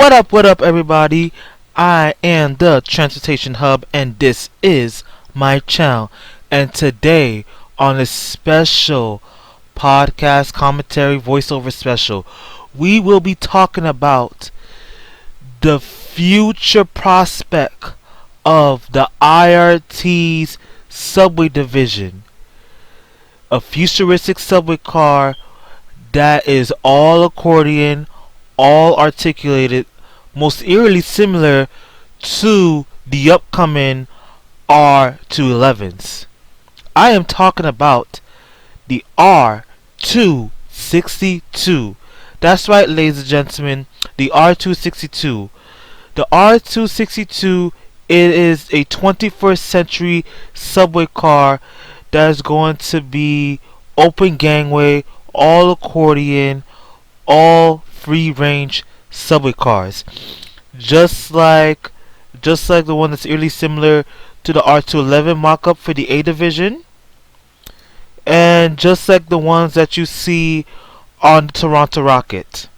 What up, everybody? I am the Transportation Hub, and this is my channel. And today, on a special podcast commentary voiceover special, we will be talking about the future prospect of the IRT's subway division. A futuristic subway car that is all accordion, all articulated, most eerily similar to the upcoming R211s. I am talking about the R262. That's right, ladies and gentlemen, the R262. The R262, it is a 21st century subway car that is going to be open gangway, all accordion, all free range subway cars, just like the one that's eerily similar to the R211 mock-up for the A Division, and just like the ones that you see on the Toronto Rocket.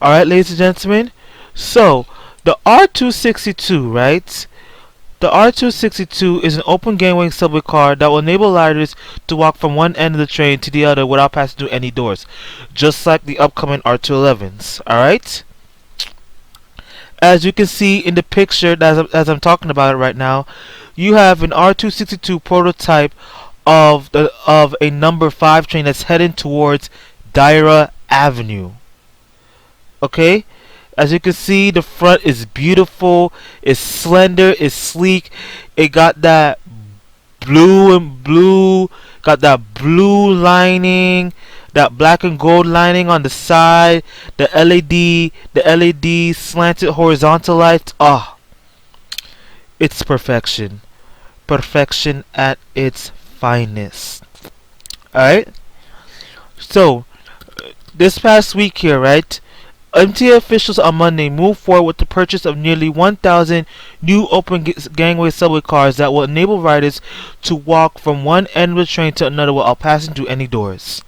Alright, ladies and gentlemen, so the R262, right? The R262 is an open gangway subway car that will enable riders to walk from one end of the train to the other without passing through any doors, just like the upcoming R211s. Alright? As you can see in the picture as I'm talking about it right now, you have an R262 prototype of a number 5 train that's heading towards Darren Avenue. Okay? As you can see, the front is beautiful, it's slender, it's sleek. It got that blue lining, that black and gold lining on the side, the LED slanted horizontal lights. Ah, it's perfection. Perfection at its finest. Alright? So, this past week here, right? MTA officials on Monday moved forward with the purchase of nearly 1,000 new open gangway subway cars that will enable riders to walk from one end of the train to another without passing through any doors.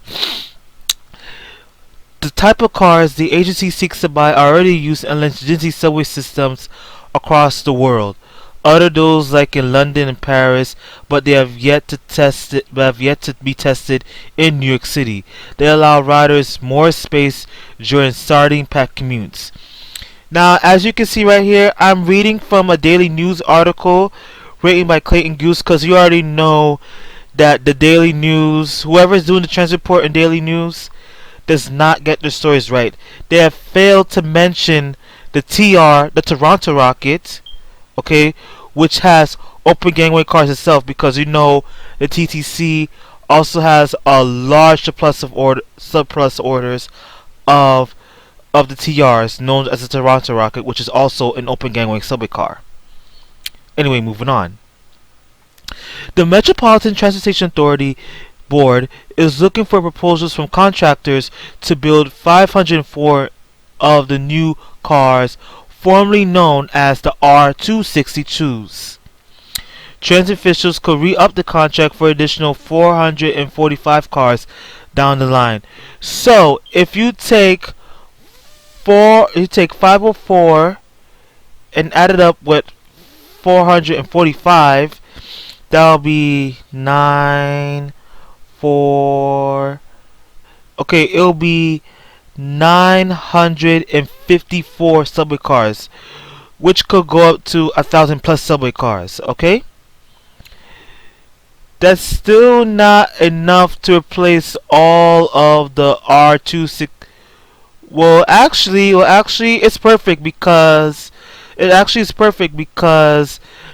The type of cars the agency seeks to buy are already used in emergency subway systems across the world. Other those like in London and Paris, but they have yet to be tested in New York City. They allow riders more space during starting packed commutes. Now, as you can see right here, I'm reading from a Daily News article written by Clayton Goose, because you already know that the Daily News, whoever's doing the transit report in Daily News, does not get their stories right. They have failed to mention the the Toronto Rocket, okay, which has open gangway cars itself, because you know the TTC also has a large surplus orders of the TRs known as the Toronto Rocket, which is also an open gangway subway car. Anyway, moving on. The Metropolitan Transportation Authority Board is looking for proposals from contractors to build 504 of the new cars formerly known as the R262s. Transit officials could re-up the contract for additional 445 cars down the line. So if you take 504 and add it up with 445, that'll be 9, 4. Okay, it'll be 954 subway cars, which could go up to 1,000 plus subway cars. Okay, that's still not enough to replace all of the R26. Well, actually, it's perfect because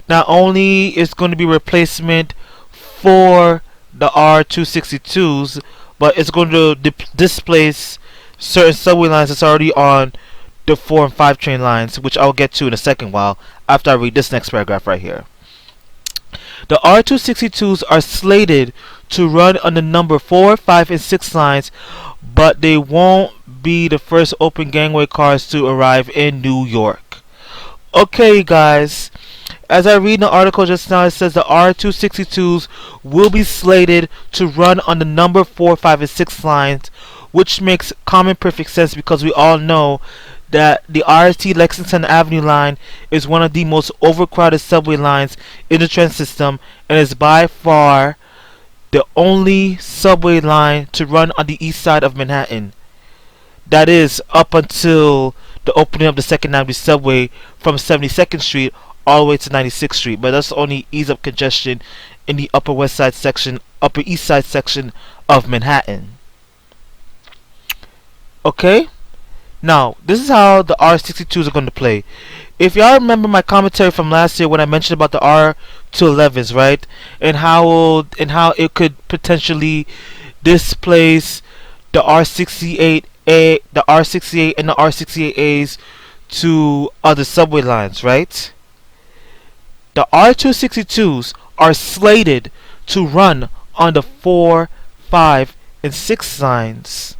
not only is going to be replacement for the R262s, but it's going to displace certain subway lines that's already on the 4 and 5 train lines, which I'll get to in a second while after I read this next paragraph right here. The R262s are slated to run on the number 4, 5, and 6 lines, but they won't be the first open gangway cars to arrive in New York. Okay, guys, as I read in the article just now, it says the R262s will be slated to run on the number 4, 5, and 6 lines, which makes common perfect sense because we all know that the RT Lexington Avenue line is one of the most overcrowded subway lines in the transit system and is by far the only subway line to run on the east side of Manhattan. That is up until the opening of the Second Avenue subway from 72nd Street all the way to 96th Street. But that's only ease up congestion in the Upper West Side section, Upper East Side section of Manhattan. Okay? Now, this is how the R62s are going to play. If y'all remember my commentary from last year when I mentioned about the R211s, right? And how it could potentially displace the R68A, the R68 and the R68As to other subway lines, right? The R262s are slated to run on the 4, 5, and 6 lines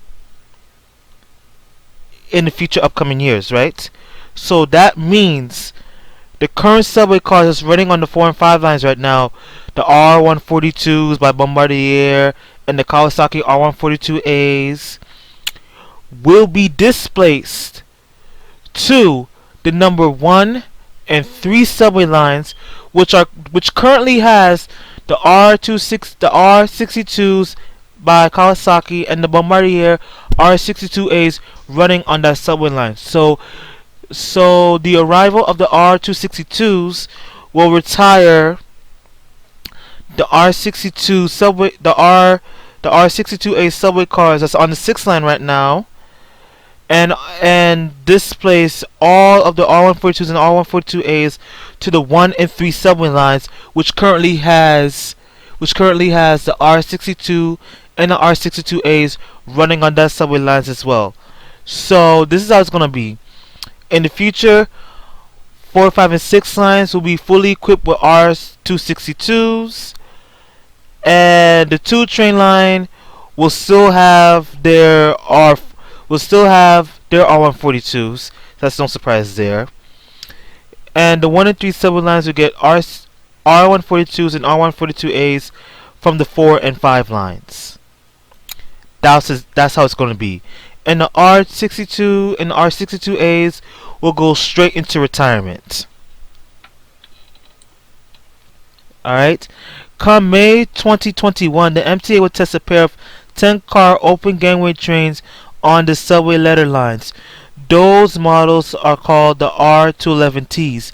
in the future upcoming years, right? So that means the current subway cars that's running on the 4 and 5 lines right now, the R142s by Bombardier and the Kawasaki R142As, will be displaced to the number 1 and 3 subway lines, which currently has the R62s by Kawasaki and the Bombardier R62As running on that subway line. So the arrival of the R262s will retire the R62 subway, the R62A subway cars that's on the 6th line right now, and displace all of the R142s and R142As to the 1 and 3 subway lines, which currently has the R62 and the R62As running on that subway lines as well. So this is how it's gonna be. In the future, 4, 5, and 6 lines will be fully equipped with R262s, and the 2 train line will still have their R142s. That's no surprise there. And the 1 and 3 subway lines will get R142s and R142As from the 4 and 5 lines. That's how it's going to be. And the R62 and the R62As will go straight into retirement. Alright. Come May 2021, the MTA will test a pair of 10-car open gangway trains on the subway letter lines. Those models are called the R211Ts,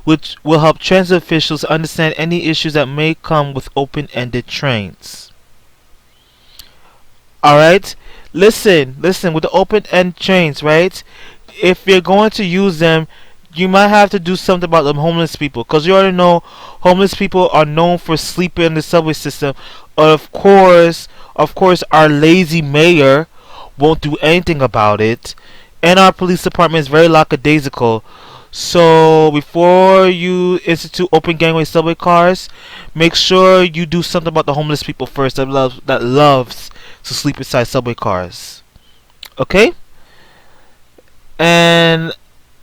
which will help transit officials understand any issues that may come with open-ended trains. Alright? Listen, with the open-end trains, right? If you're going to use them, you might have to do something about them homeless people, because you already know homeless people are known for sleeping in the subway system. Of course, our lazy mayor won't do anything about it, and our police department is very lackadaisical. So before you institute open gangway subway cars, make sure you do something about the homeless people first that loves to sleep inside subway cars. Okay? And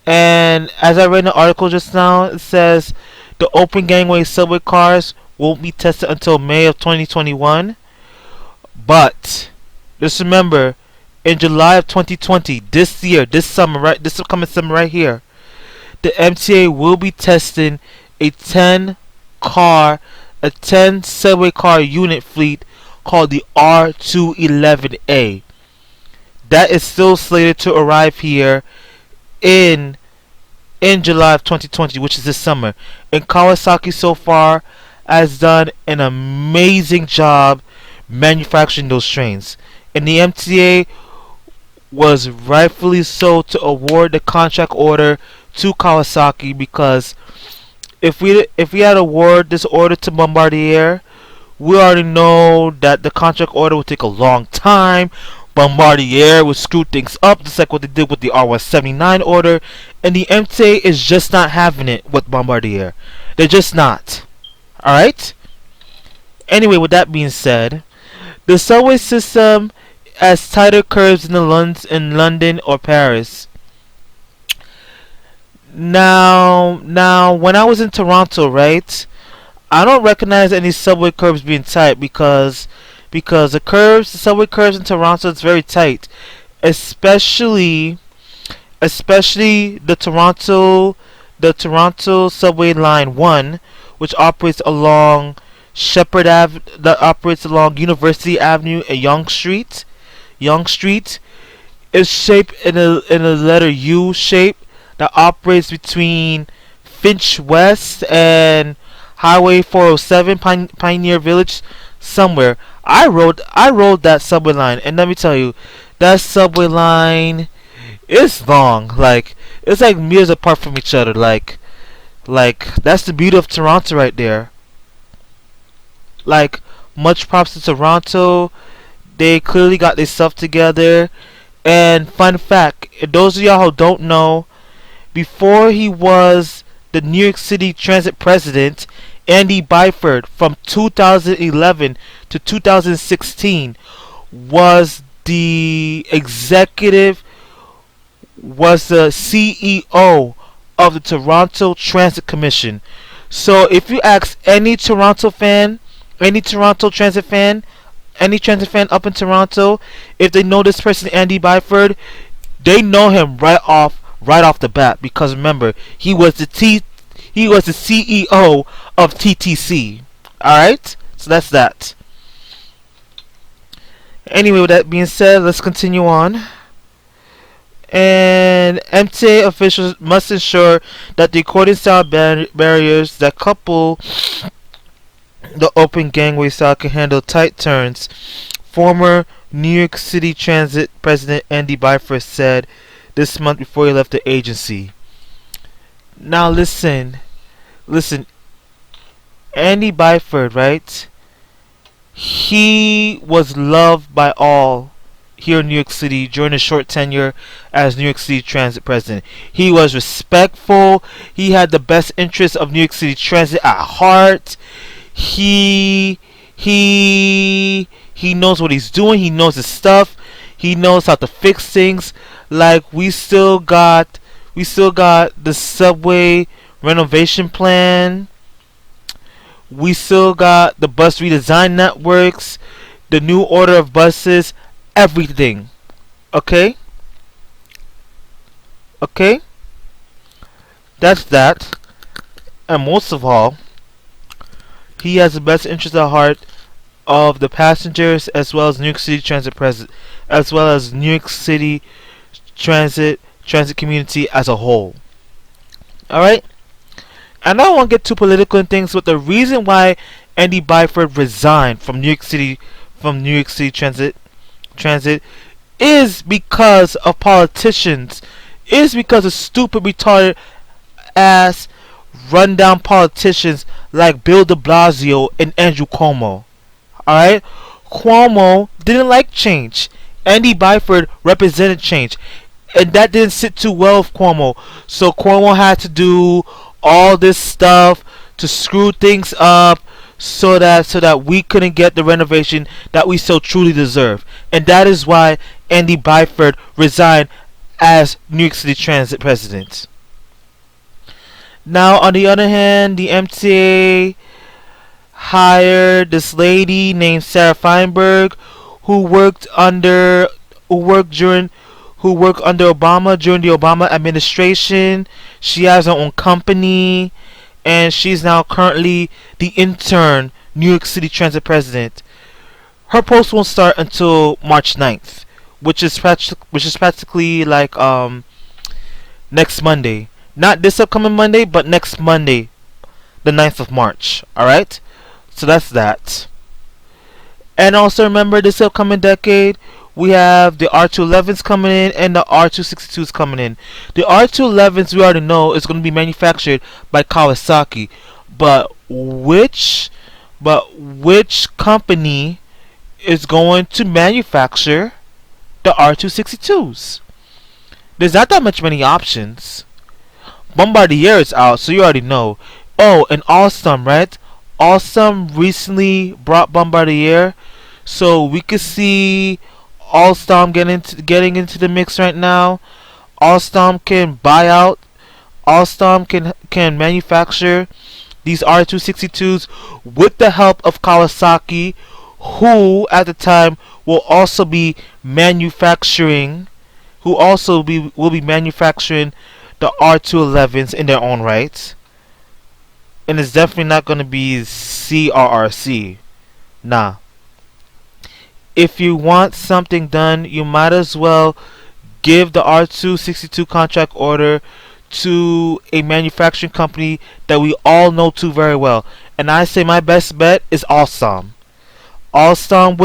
as I read in the article just now, it says the open gangway subway cars won't be tested until May of 2021. But just remember, in July of 2020, this upcoming summer right here, the MTA will be testing a 10 subway car unit fleet called the R211A. That is still slated to arrive here in July of 2020, which is this summer. And Kawasaki so far has done an amazing job manufacturing those trains. And the MTA was rightfully so to award the contract order to Kawasaki, because if we had awarded this order to Bombardier, we already know that the contract order would take a long time. Bombardier would screw things up, just like what they did with the R179 order, and the MTA is just not having it with Bombardier. They're just not. Alright? Anyway, with that being said, the subway system has tighter curves in London or Paris. Now, when I was in Toronto, right, I don't recognize any subway curves being tight because the subway curves in Toronto is very tight, especially especially the Toronto subway line 1, which operates along that operates along University Avenue and Yonge Street is shaped in a letter U shape that operates between Finch West and Highway 407, Pioneer Village, somewhere. I rode that subway line, and let me tell you, that subway line is long. Like, it's like meters apart from each other. Like that's the beauty of Toronto right there. Like, much props to Toronto. They clearly got their stuff together. And fun fact, those of y'all who don't know, before he was the New York City Transit president, Andy Byford, from 2011 to 2016, was the executive, was the CEO of the Toronto Transit Commission. So if you ask any Toronto fan, any Toronto Transit fan, any transit fan up in Toronto, if they know this person, Andy Byford, they know him right off the bat, because remember, he was the CEO of TTC. All right, so that's that. Anyway, with that being said, let's continue on. And MTA officials must ensure that the according style barriers that couple the open gangway style can handle tight turns. Former New York City Transit President Andy Byford said this month before he left the agency. Now listen, Andy Byford, right? He was loved by all here in New York City during his short tenure as New York City Transit President. He was respectful. He had the best interests of New York City Transit at heart. He knows what he's doing. He knows his stuff. He knows how to fix things. Like, we still got the subway renovation plan. We still got the bus redesign networks, the new order of buses, everything. Okay? That's that. And most of all, he has the best interest at heart of the passengers, as well as New York City Transit as well as New York City transit community as a whole. Alright? And I don't want to get too political in things, but the reason why Andy Byford resigned from New York City Transit is because of politicians. Is because of stupid, retarded ass, rundown politicians like Bill de Blasio and Andrew Cuomo. Alright? Cuomo didn't like change. Andy Byford represented change, and that didn't sit too well with Cuomo. So Cuomo had to do all this stuff to screw things up so that we couldn't get the renovation that we so truly deserve. And that is why Andy Byford resigned as New York City Transit president. Now, on the other hand, the MTA hired this lady named Sarah Feinberg, who worked under Obama during the Obama administration. She has her own company, and she's now currently the intern New York City Transit president. Her post won't start until March 9th, which is practically like next Monday. Not this upcoming Monday, but next Monday, the 9th of March. Alright? So that's that. And also remember, this upcoming decade, we have the R211s coming in and the R262s coming in. The R211s, we already know, is going to be manufactured by Kawasaki. But which company is going to manufacture the R262s? There's not that many options. Bombardier is out, so you already know. Oh, and Alstom, right? Alstom recently brought Bombardier, so we could see Alstom getting into the mix right now. Alstom can buy out. Alstom can manufacture these R262s with the help of Kawasaki, who at the time will also be manufacturing who also will be manufacturing the R211s in their own right. And it's definitely not going to be CRRC. Nah. If you want something done, you might as well give the R262 contract order to a manufacturing company that we all know too very well. And I say my best bet is Alstom. Alstom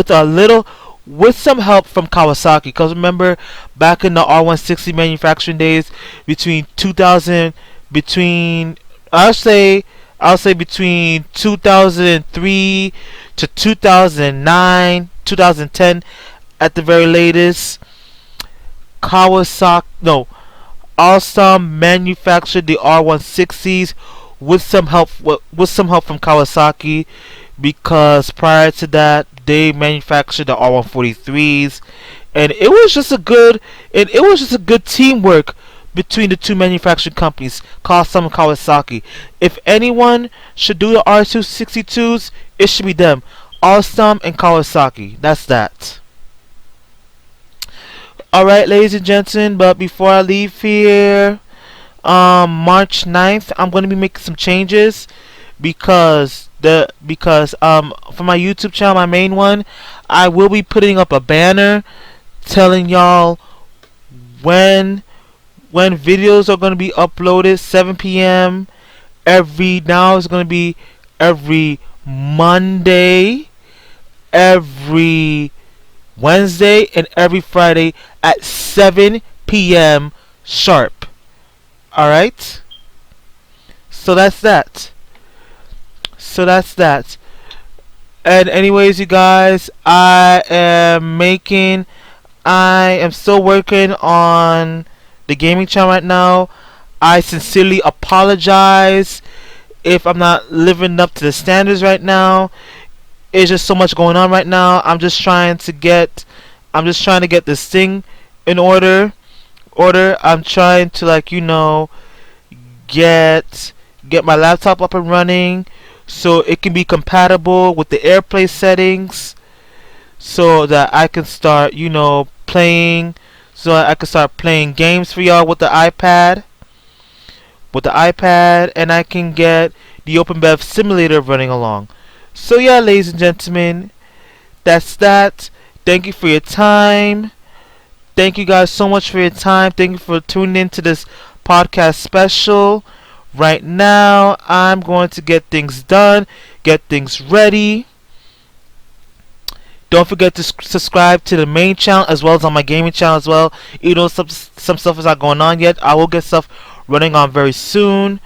with some help from Kawasaki. Because remember, back in the R160 manufacturing days, between 2000, between I'll say between 2003 to 2009, 2010 at the very latest, Alstom manufactured the R160s with some help from Kawasaki, because prior to that they manufactured the R143s, and it was just a good teamwork between the two manufacturing companies, Alstom and Kawasaki. If anyone should do the R262s, it should be them, Alstom and Kawasaki. That's that. Alright, ladies and gentlemen, but before I leave here, March 9th, I'm going to be making some changes, because for my YouTube channel, my main one, I will be putting up a banner telling y'all when videos are going to be uploaded. 7 p.m. Now it's going to be every Monday, every Wednesday, and every Friday at 7 p.m. sharp. Alright? So that's that. And anyways, you guys, I am still working on the gaming channel right now. I sincerely apologize if I'm not living up to the standards right now. It's just so much going on right now. I'm just trying to get this thing in order. I'm trying to get my laptop up and running so it can be compatible with the AirPlay settings, so that I can start playing games for y'all with the iPad, and I can get the OpenBev simulator running along. So yeah, ladies and gentlemen, that's that. Thank you for your time. Thank you guys so much for your time. Thank you for tuning in to this podcast special. Right now, I'm going to get things done, get things ready. Don't forget to subscribe to the main channel as well as on my gaming channel as well. Even though some stuff is not going on yet, I will get stuff running on very soon.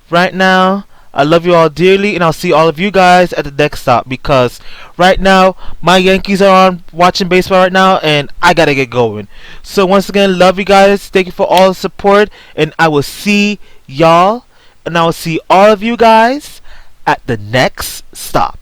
Right now, I love you all dearly, and I'll see all of you guys at the next stop, because right now my Yankees are on watching baseball right now, and I gotta get going. So once again, love you guys. Thank you for all the support, and I will see y'all, and I will see all of you guys at the next stop.